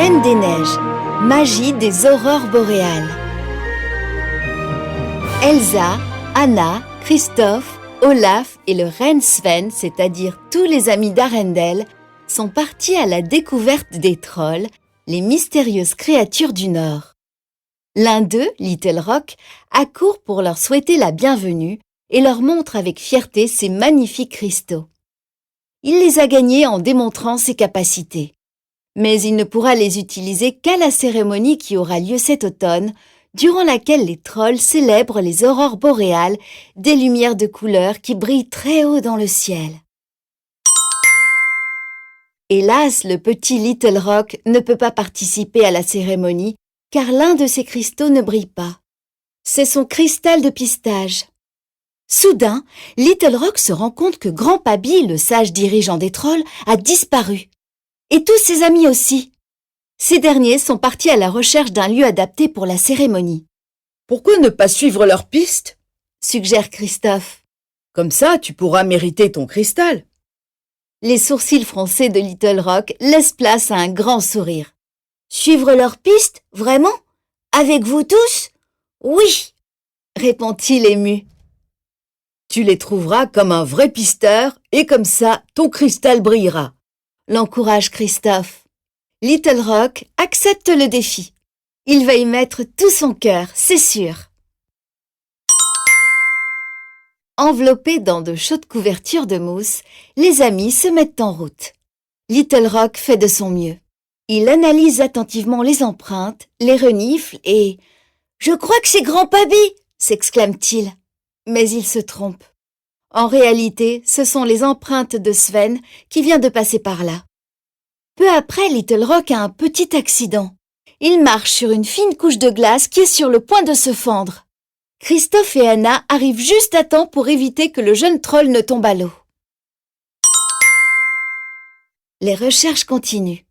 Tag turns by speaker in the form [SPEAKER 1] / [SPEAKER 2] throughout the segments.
[SPEAKER 1] Reine des Neiges, magie des aurores boréales. Elsa, Anna, Christophe, Olaf et le reine Sven, c'est-à-dire tous les amis d'Arendelle, sont partis à la découverte des trolls, les mystérieuses créatures du Nord. L'un d'eux, Little Rock, accourt pour leur souhaiter la bienvenue et leur montre avec fierté ses magnifiques cristaux. Il les a gagnés en démontrant ses capacités. Mais il ne pourra les utiliser qu'à la cérémonie qui aura lieu cet automne, durant laquelle les trolls célèbrent les aurores boréales, des lumières de couleur qui brillent très haut dans le ciel. Hélas, le petit Little Rock ne peut pas participer à la cérémonie, car l'un de ses cristaux ne brille pas. C'est son cristal de pistage. Soudain, Little Rock se rend compte que Grand-Pabi, le sage dirigeant des trolls, a disparu. Et tous ses amis aussi. Ces derniers sont partis à la recherche d'un lieu adapté pour la cérémonie.
[SPEAKER 2] « Pourquoi ne pas suivre leur piste ?»
[SPEAKER 1] suggère Christophe.
[SPEAKER 2] « Comme ça, tu pourras mériter ton cristal. »
[SPEAKER 1] Les sourcils froncés de Little Rock laissent place à un grand sourire. « Suivre leur piste, vraiment? Avec vous tous? Oui !» répond-il ému.
[SPEAKER 2] « Tu les trouveras comme un vrai pisteur et comme ça, ton cristal brillera. »
[SPEAKER 1] l'encourage Christophe. Little Rock accepte le défi. Il va y mettre tout son cœur, c'est sûr. Enveloppés dans de chaudes couvertures de mousse, les amis se mettent en route. Little Rock fait de son mieux. Il analyse attentivement les empreintes, les renifle et... « Je crois que c'est Grand-Pabi !» s'exclame-t-il. Mais il se trompe. En réalité, ce sont les empreintes de Sven qui vient de passer par là. Peu après, Little Rock a un petit accident. Il marche sur une fine couche de glace qui est sur le point de se fendre. Christophe et Anna arrivent juste à temps pour éviter que le jeune troll ne tombe à l'eau. Les recherches continuent.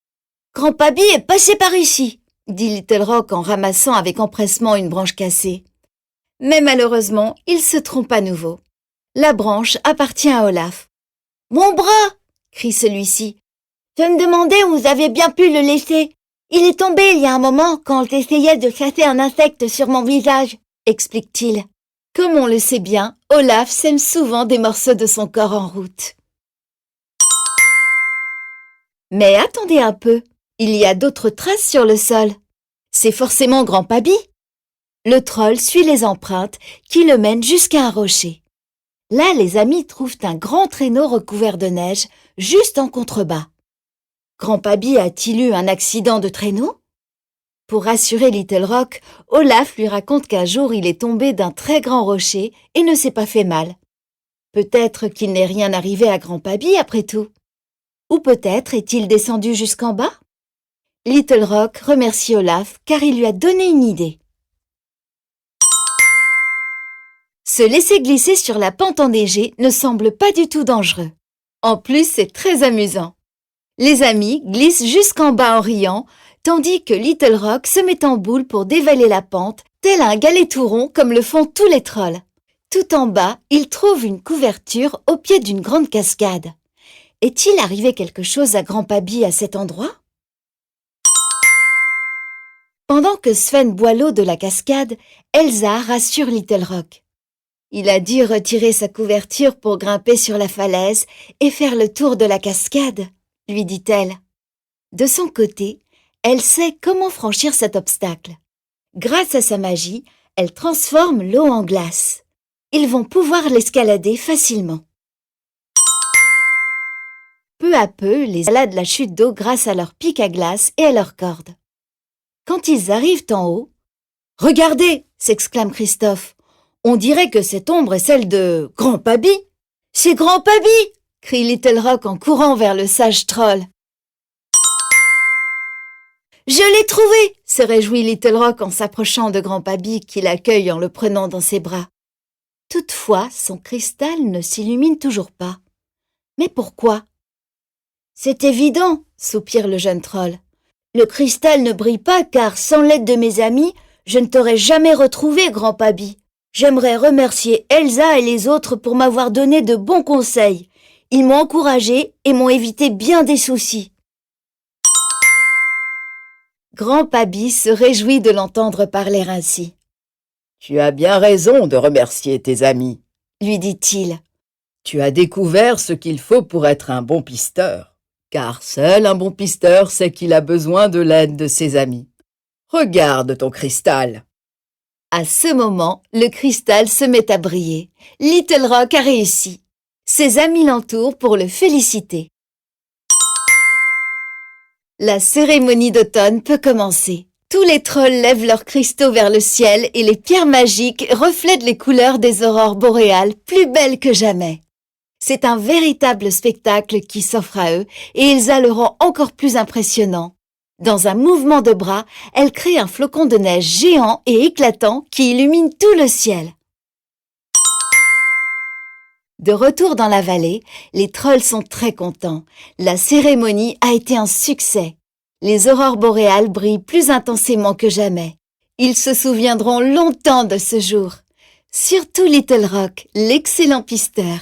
[SPEAKER 1] « Grand-Pabi est passé par ici !» dit Little Rock en ramassant avec empressement une branche cassée. Mais malheureusement, il se trompe à nouveau. La branche appartient à Olaf. « Mon bras !» crie celui-ci. « Je me demandais où vous avez bien pu le laisser. Il est tombé il y a un moment quand j'essayais de chasser un insecte sur mon visage, » explique-t-il. Comme on le sait bien, Olaf sème souvent des morceaux de son corps en route. Mais attendez un peu, il y a d'autres traces sur le sol. C'est forcément Grand-Pabi. Le troll suit les empreintes qui le mènent jusqu'à un rocher. Là, les amis trouvent un grand traîneau recouvert de neige, juste en contrebas. Grand-Pabi a-t-il eu un accident de traîneau? Pour rassurer Little Rock, Olaf lui raconte qu'un jour il est tombé d'un très grand rocher et ne s'est pas fait mal. Peut-être qu'il n'est rien arrivé à Grand-Pabi après tout. Ou peut-être est-il descendu jusqu'en bas? Little Rock remercie Olaf car il lui a donné une idée. Se laisser glisser sur la pente enneigée ne semble pas du tout dangereux. En plus, c'est très amusant. Les amis glissent jusqu'en bas en riant, tandis que Little Rock se met en boule pour dévaler la pente, tel un galet tout rond comme le font tous les trolls. Tout en bas, il trouve une couverture au pied d'une grande cascade. Est-il arrivé quelque chose à Grand-Pabi à cet endroit? Pendant que Sven boit l'eau de la cascade, Elsa rassure Little Rock. Il a dû retirer sa couverture pour grimper sur la falaise et faire le tour de la cascade, lui dit-elle. De son côté, elle sait comment franchir cet obstacle. Grâce à sa magie, elle transforme l'eau en glace. Ils vont pouvoir l'escalader facilement. Peu à peu, les escaladent la chute d'eau grâce à leur pic à glace et à leurs cordes. Quand ils arrivent en haut, « Regardez !» s'exclame Christophe. « On dirait que cette ombre est celle de Grand-Pabi. »« C'est Grand-Pabi !» crie Little Rock en courant vers le sage troll. « Je l'ai trouvé !» se réjouit Little Rock en s'approchant de Grand-Pabi qui l'accueille en le prenant dans ses bras. Toutefois, son cristal ne s'illumine toujours pas. Mais pourquoi? « C'est évident !» soupire le jeune troll. « Le cristal ne brille pas car sans l'aide de mes amis, je ne t'aurais jamais retrouvé, Grand-Pabi. J'aimerais remercier Elsa et les autres pour m'avoir donné de bons conseils. Ils m'ont encouragé et m'ont évité bien des soucis. » Grand Pabi se réjouit de l'entendre parler ainsi.
[SPEAKER 2] Tu as bien raison de remercier tes amis,
[SPEAKER 1] Lui dit-il.
[SPEAKER 2] Tu as découvert ce qu'il faut pour être un bon pisteur, car seul un bon pisteur sait qu'il a besoin de l'aide de ses amis. Regarde ton cristal.
[SPEAKER 1] À ce moment, le cristal se met à briller. Little Rock a réussi. Ses amis l'entourent pour le féliciter. La cérémonie d'automne peut commencer. Tous les trolls lèvent leurs cristaux vers le ciel et les pierres magiques reflètent les couleurs des aurores boréales plus belles que jamais. C'est un véritable spectacle qui s'offre à eux et ils a le rend encore plus impressionnant. Dans un mouvement de bras, elle crée un flocon de neige géant et éclatant qui illumine tout le ciel. De retour dans la vallée, les trolls sont très contents. La cérémonie a été un succès. Les aurores boréales brillent plus intensément que jamais. Ils se souviendront longtemps de ce jour. Surtout Little Rock, l'excellent pisteur.